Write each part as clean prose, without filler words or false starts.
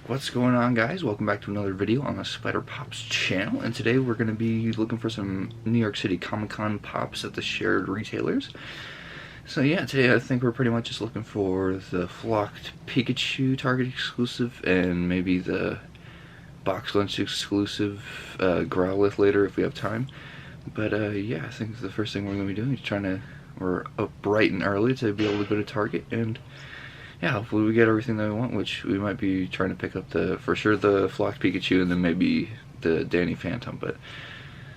What's going on, guys? Welcome back to another video on the Spider Pops channel, and today we're going to be looking for some New York City Comic-Con pops at the shared retailers. So yeah, today I think we're pretty much just looking for the flocked Pikachu Target exclusive and maybe the box lunch exclusive Growlithe later if we have time. But yeah, I think the first thing we're going to be doing is we're up bright and early to be able to go to Target, and yeah, hopefully we get everything that we want, which we might be trying to pick up for sure the flocked Pikachu and then maybe the Danny Phantom, but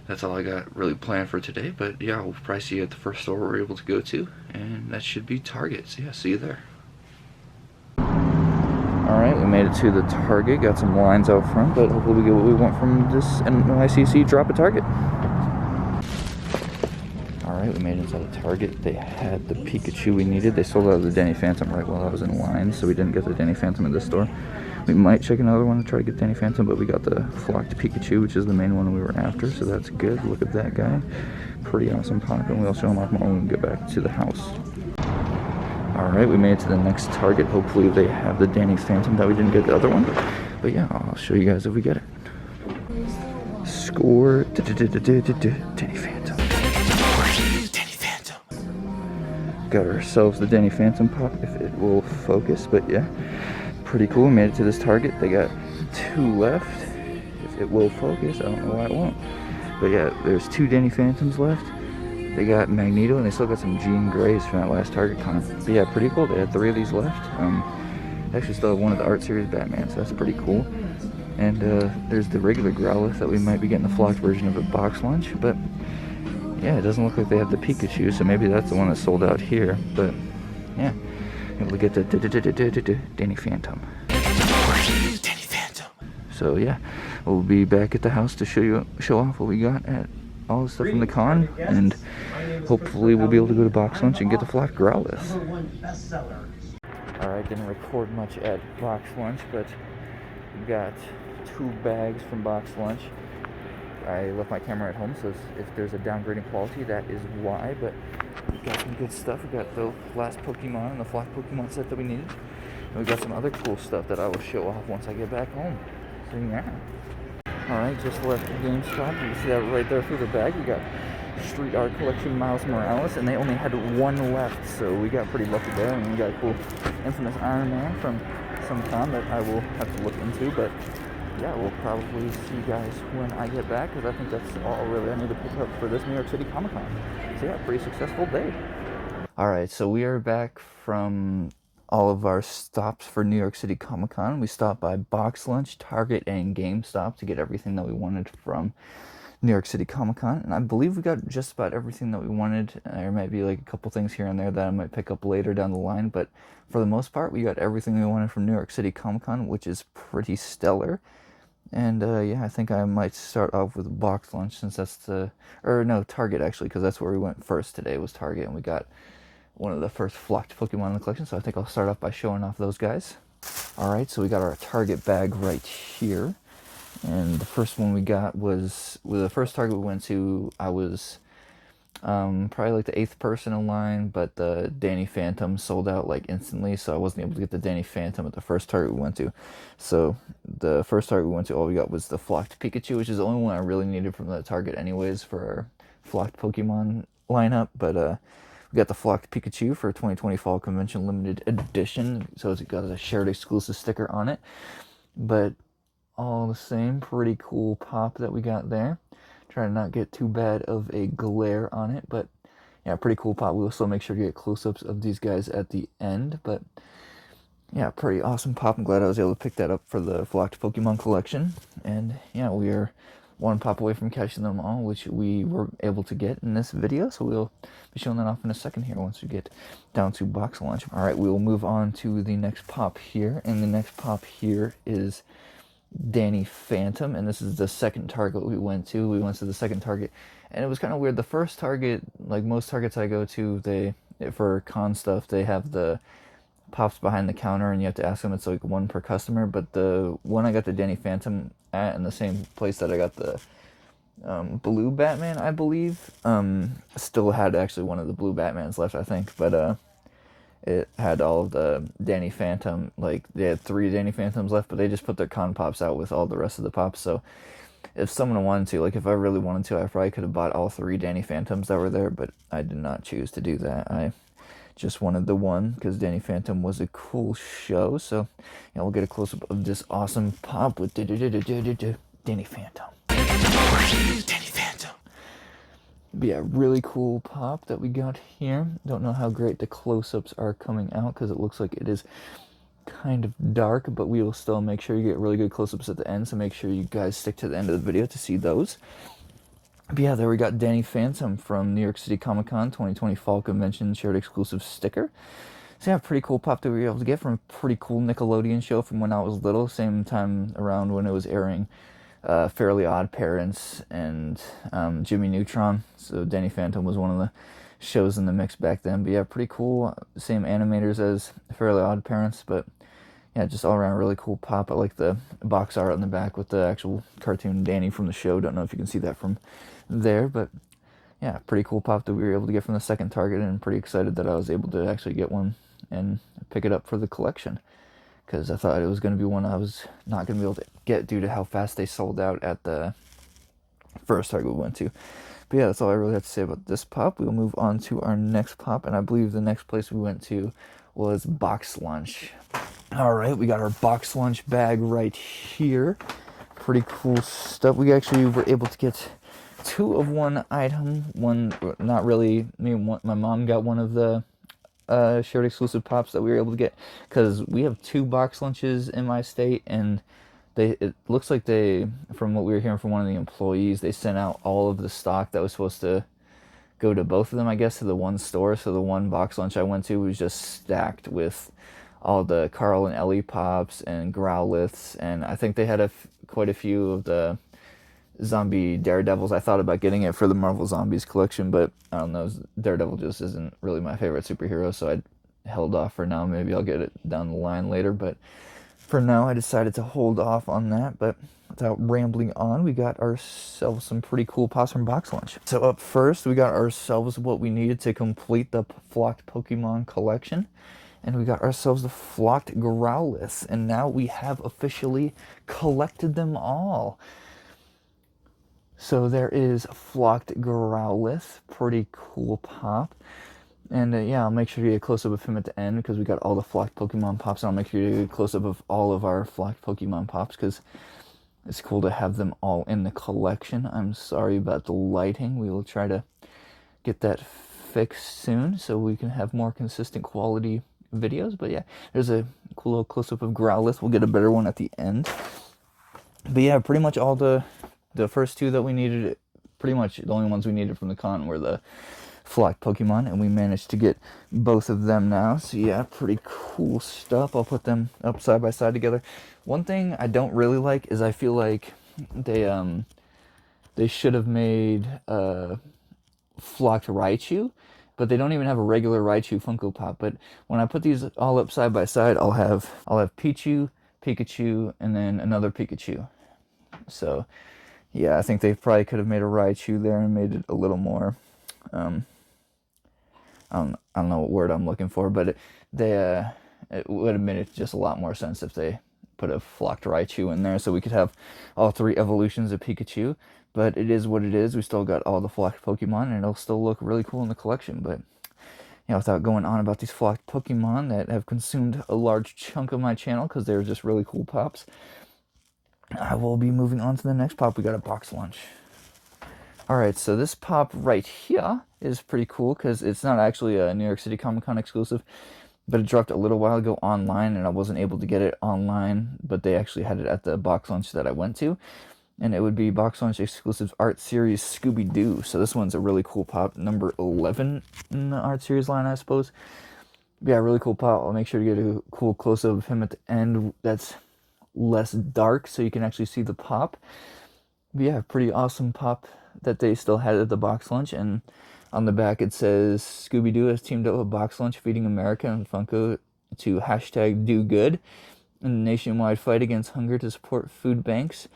that's all I got really planned for today. But yeah, we'll probably see you at the first store we're able to go to, and that should be Target. So yeah, see you there. Alright, we made it to the Target, got some lines out front, but hopefully we get what we want from this NYCC drop at Target. Alright, we made it inside the Target. They had the Pikachu we needed. They sold out the Danny Phantom right while I was in line, so we didn't get the Danny Phantom in this store. We might check another one to try to get Danny Phantom, but we got the flocked Pikachu, which is the main one we were after, so that's good. Look at that guy. Pretty awesome pop, and we'll show him off more when we get back to the house. Alright, we made it to the next Target. Hopefully they have the Danny Phantom that we didn't get the other one. But yeah, I'll show you guys if we get it. Score Danny Phantom. Got ourselves the Danny Phantom pop, if it will focus, but yeah, pretty cool. We made it to this Target. They got 2 left. If it will focus, I don't know why it won't. But yeah, there's 2 Danny Phantoms left. They got Magneto, and they still got some Jean Greys from that last Target con. But yeah, pretty cool. They had 3 of these left. Actually still have one of the art series Batman, so that's pretty cool. And there's the regular Growlithe that we might be getting the flocked version of at box lunch, but yeah, it doesn't look like they have the Pikachu, so maybe that's the one that sold out here. But yeah, able to get the Danny Phantom. So yeah, we'll be back at the house to show off what we got at all the stuff from the con, and hopefully we'll be able to go to box lunch and get the flocked Growlithe. Alright, didn't record much at box lunch, but we got 2 bags from box lunch. I left my camera at home, so if there's a downgrading quality, that is why. But we got some good stuff. We got the last Pokemon and the flocked Pokemon set that we needed. And we got some other cool stuff that I will show off once I get back home. So yeah. Alright, just left the GameStop. You can see that right there through the bag. We got Street Art Collection Miles Morales, and they only had 1 left, so we got pretty lucky there. And we got a cool Infamous Iron Man from some con that I will have to look into, but yeah, we'll probably see you guys when I get back, because I think that's all really I need to pick up for this New York City Comic Con. So yeah, pretty successful day. Alright, so we are back from all of our stops for New York City Comic Con. We stopped by Box Lunch, Target, and GameStop to get everything that we wanted from New York City Comic Con. And I believe we got just about everything that we wanted. There might be like a couple things here and there that I might pick up later down the line, but for the most part, we got everything we wanted from New York City Comic Con, which is pretty stellar. And yeah, I think I might start off with box lunch, since that's Target actually, because that's where we went first today, was Target, and we got one of the first flocked Pokemon in the collection, so I think I'll start off by showing off those guys. Alright, so we got our Target bag right here, and the first one we got was, with the first Target we went to, I was probably like the 8th person in line, but the Danny Phantom sold out like instantly, so I wasn't able to get the Danny Phantom at the first Target we went to. So the first Target we went to, all we got was the flocked Pikachu, which is the only one I really needed from the Target anyways for our flocked Pokemon lineup. But we got the flocked Pikachu for 2020 Fall Convention Limited Edition, so it's got a shared exclusive sticker on it. But all the same, pretty cool pop that we got there. Try to not get too bad of a glare on it, but yeah, pretty cool pop. We'll still make sure to get close-ups of these guys at the end, but yeah, pretty awesome pop. I'm glad I was able to pick that up for the flocked Pokemon collection. And yeah, we are 1 pop away from catching them all, which we were able to get in this video, so we'll be showing that off in a second here once we get down to box lunch. Alright, we will move on to the next pop here, and the next pop here is Danny Phantom, and this is the second Target we went to. We went to the second Target, and it was kind of weird. The first Target, like most Targets I go to, for con stuff, they have the pops behind the counter, and you have to ask them. It's like 1 per customer, but the one I got the Danny Phantom at, in the same place that I got the blue Batman, I believe, still had actually one of the blue Batmans left, I think, but it had all of the Danny Phantom, like they had 3 Danny Phantoms left, but they just put their con pops out with all the rest of the pops. So if someone wanted to, like if I really wanted to, I probably could have bought all 3 Danny Phantoms that were there, but I did not choose to do that. I just wanted the one because Danny Phantom was a cool show. So yeah, we'll get a close up of this awesome pop with Danny Phantom. Danny Phantom. But yeah, really cool pop that we got here. Don't know how great the close-ups are coming out because it looks like it is kind of dark, but we will still make sure you get really good close-ups at the end, so make sure you guys stick to the end of the video to see those. But yeah, there we got Danny Phantom from New York City Comic Con 2020 Fall Convention shared exclusive sticker. So yeah, pretty cool pop that we were able to get from a pretty cool Nickelodeon show from when I was little, same time around when it was airing Fairly Odd Parents and Jimmy Neutron. So Danny Phantom was one of the shows in the mix back then. But yeah, pretty cool. Same animators as Fairly Odd Parents, but yeah, just all around really cool pop. I like the box art on the back with the actual cartoon Danny from the show. Don't know if you can see that from there, but yeah, pretty cool pop that we were able to get from the second Target, and I'm pretty excited that I was able to actually get one and pick it up for the collection, because I thought it was going to be one I was not going to be able to get due to how fast they sold out at the first Target we went to. But yeah, that's all I really have to say about this pop. We'll move on to our next pop, and I believe the next place we went to was Box Lunch. Alright, we got our Box Lunch bag right here. Pretty cool stuff. We actually were able to get 2 of one item. One, not really, my mom got one of the shared exclusive pops that we were able to get, because we have 2 box lunches in my state, and it looks like they, from what we were hearing from one of the employees, they sent out all of the stock that was supposed to go to both of them, I guess, to the one store. So the one box lunch I went to was just stacked with all the Carl and Ellie pops and Growliths, and I think they had quite a few of the zombie Daredevils. I thought about getting it for the Marvel Zombies collection, but I don't know, Daredevil just isn't really my favorite superhero, so I held off for now. Maybe I'll get it down the line later, but for now I decided to hold off on that. But without rambling on, we got ourselves some pretty cool pops from Box Lunch. So up first, we got ourselves what we needed to complete the Flocked Pokemon collection, and we got ourselves the Flocked Growliths, and now we have officially collected them all. So there is Flocked Growlith, pretty cool pop. And yeah, I'll make sure to get a close-up of him at the end, because we got all the Flocked Pokemon pops, and I'll make sure to get a close-up of all of our Flocked Pokemon pops, because it's cool to have them all in the collection. I'm sorry about the lighting. We will try to get that fixed soon so we can have more consistent quality videos. But yeah, there's a cool little close-up of Growlithe. We'll get a better one at the end. But yeah, pretty much all the first 2 that we needed, pretty much the only ones we needed from the con were the Flocked Pokemon, and we managed to get both of them now. So yeah, pretty cool stuff. I'll put them up side by side together. One thing I don't really like is I feel like they should have made Flocked Raichu, but they don't even have a regular Raichu Funko Pop. But when I put these all up side by side, I'll have Pichu, Pikachu, and then another Pikachu. So yeah, I think they probably could have made a Raichu there and made it a little more, I don't know what word I'm looking for, but it would have made it just a lot more sense if they put a Flocked Raichu in there, so we could have all 3 evolutions of Pikachu. But it is what it is. We still got all the Flocked Pokemon, and it'll still look really cool in the collection. But yeah, without going on about these Flocked Pokemon that have consumed a large chunk of my channel because they're just really cool pops, I will be moving on to the next pop. We got a Box Lunch. Alright, so this pop right here is pretty cool because it's not actually a New York City Comic Con exclusive, but it dropped a little while ago online, and I wasn't able to get it online, but they actually had it at the Box Lunch that I went to, and it would be Box Lunch exclusive art series Scooby-Doo. So this one's a really cool pop, number 11 in the art series line, I suppose. But yeah, really cool pop. I'll make sure to get a cool close-up of him at the end that's less dark so you can actually see the pop. But yeah, pretty awesome pop that they still had at the Box Lunch. And on the back it says Scooby-Doo has teamed up with Box Lunch, feeding America and Funko to #DoGood in a nationwide fight against hunger to support food banks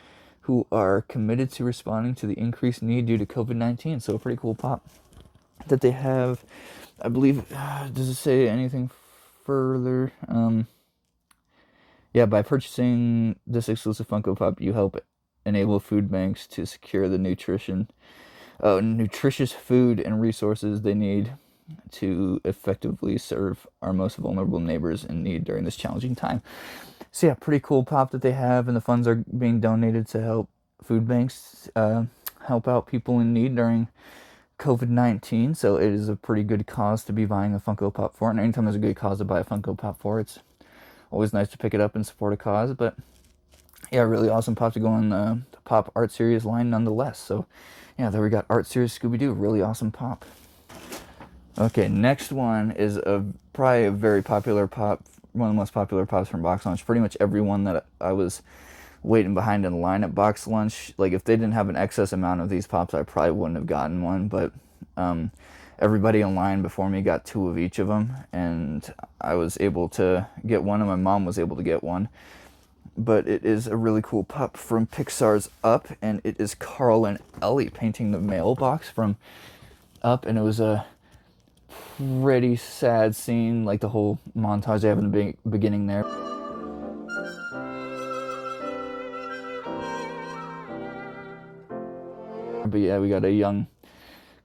who are committed to responding to the increased need due to COVID-19. So a pretty cool pop that they have. I believe, does it say anything further. Yeah, by purchasing this exclusive Funko Pop, you help enable food banks to secure the nutritious food and resources they need to effectively serve our most vulnerable neighbors in need during this challenging time. So yeah, pretty cool pop that they have, and the funds are being donated to help food banks help out people in need during COVID-19. So it is a pretty good cause to be buying a Funko Pop for. And anytime there's a good cause to buy a Funko Pop for, it's always nice to pick it up and support a cause. But yeah, really awesome pop to go on the Pop Art Series line nonetheless. So yeah, there we got Art Series Scooby-Doo. Really awesome pop. Okay, next one is probably a very popular pop, one of the most popular pops from Box Lunch. Pretty much everyone that I was waiting behind in line at Box Lunch, like if they didn't have an excess amount of these pops, I probably wouldn't have gotten one, but everybody in line before me got 2 of each of them, and I was able to get one, and my mom was able to get one. But it is a really cool pop from Pixar's Up, and it is Carl and Ellie painting the mailbox from Up, and it was a pretty sad scene, like the whole montage they have in the beginning there. But yeah, we got a young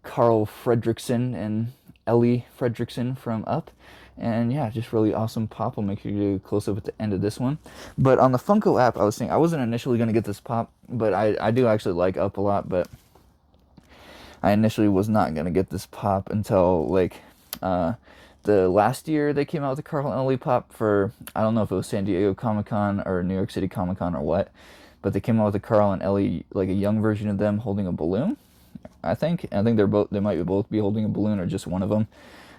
Carl Fredricksen and Ellie Fredricksen from Up. And yeah, just really awesome pop. I'll make sure you do a close-up at the end of this one. But on the Funko app, I was saying I wasn't initially going to get this pop, but I do actually like Up a lot, but I initially was not going to get this pop until, like, the last year they came out with the Carl and Ellie pop for, I don't know if it was San Diego Comic-Con or New York City Comic-Con or what, but they came out with the Carl and Ellie, like a young version of them holding a balloon, I think. And I think they might both be holding a balloon, or just one of them.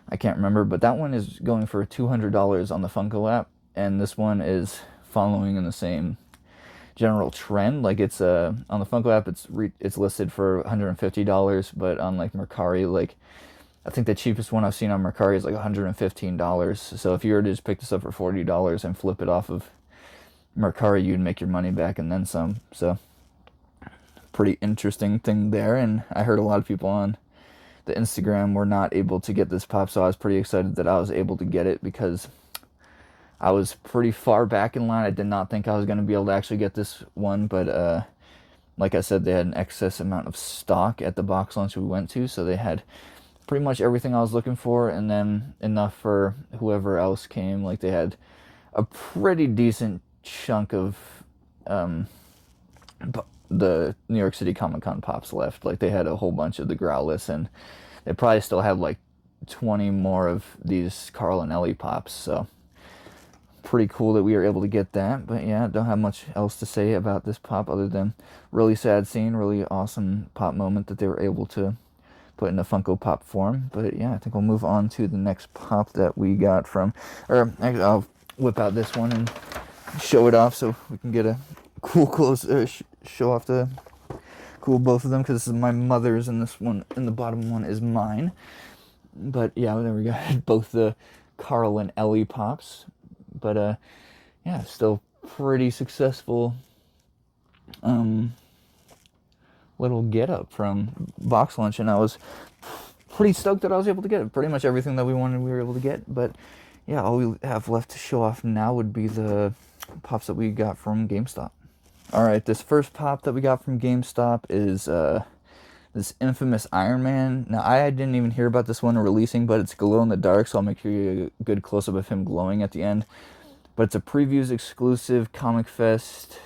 I can't remember, but that one is going for $200 on the Funko app, and this one is following in the same general trend. Like it's on the Funko app, it's listed for $150, but on like Mercari, like I think the cheapest one I've seen on Mercari is like $115. So if you were to just pick this up for $40 and flip it off of Mercari, you'd make your money back and then some. So pretty interesting thing there. And I heard a lot of people on the Instagram were not able to get this pop, so I was pretty excited that I was able to get it, because I was pretty far back in line. I did not think I was going to be able to actually get this one, but like I said, they had an excess amount of stock at the Box Lunch we went to, so they had pretty much everything I was looking for, and then enough for whoever else came. Like they had a pretty decent chunk of the New York City Comic-Con pops left. Like they had a whole bunch of the Growlithe, and they probably still have like 20 more of these Carl and Ellie pops, so pretty cool that we were able to get that. But yeah, don't have much else to say about this pop other than really sad scene, really awesome pop moment that they were able to put in a Funko Pop form. But yeah, I think we'll move on to the next pop that we got from, or actually I'll whip out this one and show it off so we can get a cool close show off the cool both of them, because this is my mother's and this one and the bottom one is mine. But yeah, there we got both the Carl and Ellie pops. But yeah, still pretty successful little get up from Box Lunch, and I was pretty stoked that I was able to get it. Pretty much everything that we wanted we were able to get. But yeah, all we have left to show off now would be the pops that we got from GameStop. Alright, this first pop that we got from GameStop is this infamous Iron Man. Now, I didn't even hear about this one releasing, but it's glow in the dark, so I'll make sure you get a good close-up of him glowing at the end. But it's a previews exclusive Comic Fest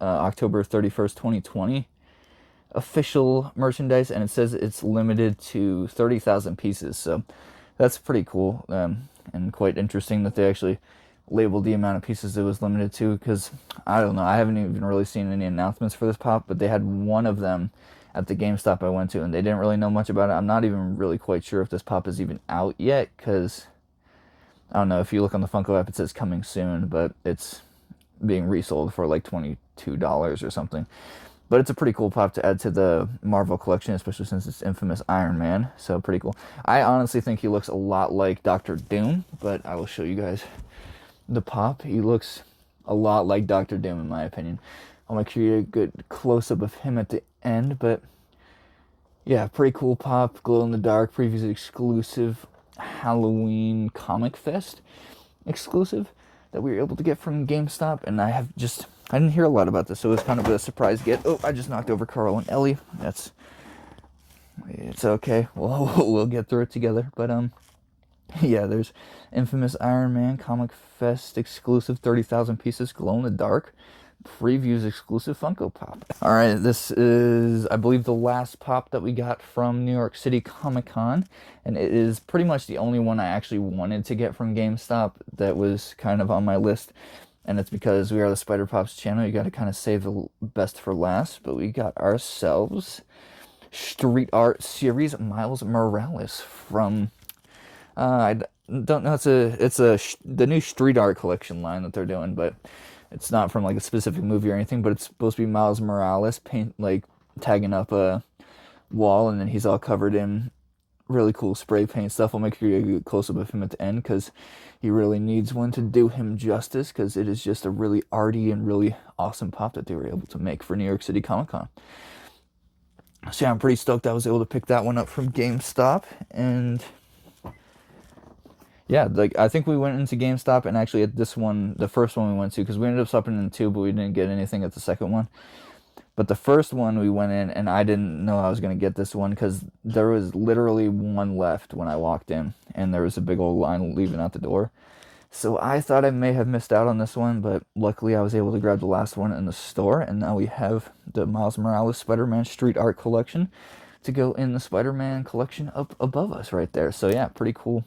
October 31st, 2020 official merchandise, and it says it's limited to 30,000 pieces, so that's pretty cool, and quite interesting that they actually labeled the amount of pieces it was limited to, because I don't know, I haven't even really seen any announcements for this pop, but they had one of them at the GameStop I went to, and they didn't really know much about it. I'm not even really quite sure if this pop is even out yet, because I don't know, if you look on the Funko app it says coming soon, but it's being resold for like $22 or something. But it's a pretty cool pop to add to the Marvel collection, especially since it's infamous Iron Man, so pretty cool. I honestly think he looks a lot like Doctor Doom, but I will show you guys the pop. He looks a lot like Doctor Doom in my opinion. I'll make sure you get a good close-up of him at the end, but yeah, pretty cool pop, glow in the dark, previews exclusive Halloween Comic Fest. exclusive that we were able to get from GameStop, and I didn't hear a lot about this, so it was kind of a surprise get. Oh, I just knocked over Carl and Ellie. It's okay. We'll get through it together. But yeah, there's infamous Iron Man Comic Fest exclusive 30,000 pieces glow in the dark previews exclusive Funko Pop. All right, this is, I believe, the last pop that we got from New York City Comic Con, and it is pretty much the only one I actually wanted to get from GameStop that was kind of on my list. And it's because we are the Spider Pops channel. You got to kind of save the best for last. But we got ourselves Street Art Series Miles Morales from I don't know. It's the new Street Art collection line that they're doing, but it's not from like a specific movie or anything. But it's supposed to be Miles Morales tagging up a wall, and then he's all covered in really cool spray paint stuff. I'll make sure you get a close up of him at the end because he really needs one to do him justice, because it is just a really arty and really awesome pop that they were able to make for New York City Comic Con. So yeah, I'm pretty stoked I was able to pick that one up from GameStop. And yeah, like I think we went into GameStop, and actually at this one, the first one we went to, because we ended up stopping in two, but we didn't get anything at the second one. But the first one we went in, and I didn't know I was going to get this one because there was literally one left when I walked in, and there was a big old line leaving out the door. So I thought I may have missed out on this one, but luckily I was able to grab the last one in the store, and now we have the Miles Morales Spider-Man Street Art Collection to go in the Spider-Man collection up above us right there. So yeah, pretty cool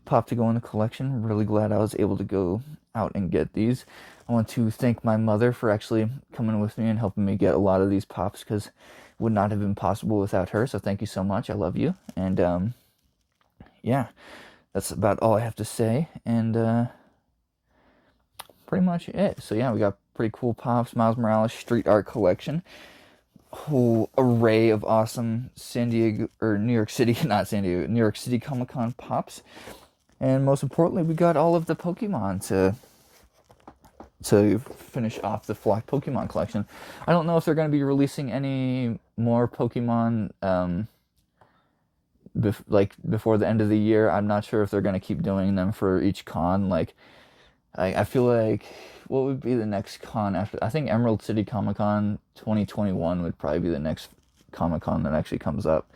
pop to go in the collection. Really glad I was able to go out and get these. I want to thank my mother for actually coming with me and helping me get a lot of these pops, because it would not have been possible without her. So thank you so much. I love you. And yeah, that's about all I have to say. And pretty much it. So yeah, we got pretty cool pops. Miles Morales Street Art Collection. Whole array of awesome New York City Comic Con pops. And most importantly, we got all of the Pokemon to finish off the Flock Pokemon collection. I don't know if they're going to be releasing any more Pokemon before the end of the year. I'm not sure if they're going to keep doing them for each con. Like, I feel like, what would be the next con after? I think Emerald City Comic Con 2021 would probably be the next Comic Con that actually comes up.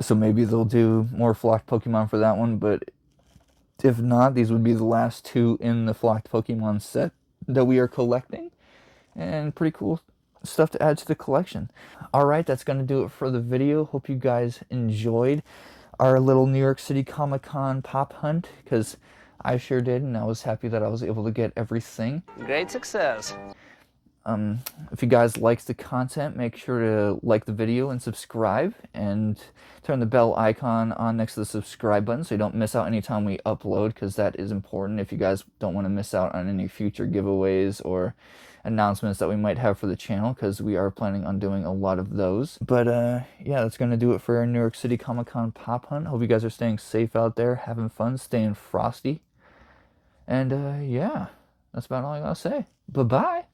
So maybe they'll do more Flocked Pokemon for that one, but if not, these would be the last two in the Flocked Pokemon set that we are collecting. And pretty cool stuff to add to the collection. Alright, that's going to do it for the video. Hope you guys enjoyed our little New York City Comic Con pop hunt, because I sure did, and I was happy that I was able to get everything. Great success. If you guys liked the content, make sure to like the video and subscribe, and turn the bell icon on next to the subscribe button so you don't miss out anytime we upload, because that is important if you guys don't want to miss out on any future giveaways or announcements that we might have for the channel, because we are planning on doing a lot of those. But yeah, that's going to do it for our New York City Comic Con pop hunt. Hope you guys are staying safe out there, having fun, staying frosty. And yeah, that's about all I gotta say. Bye-bye.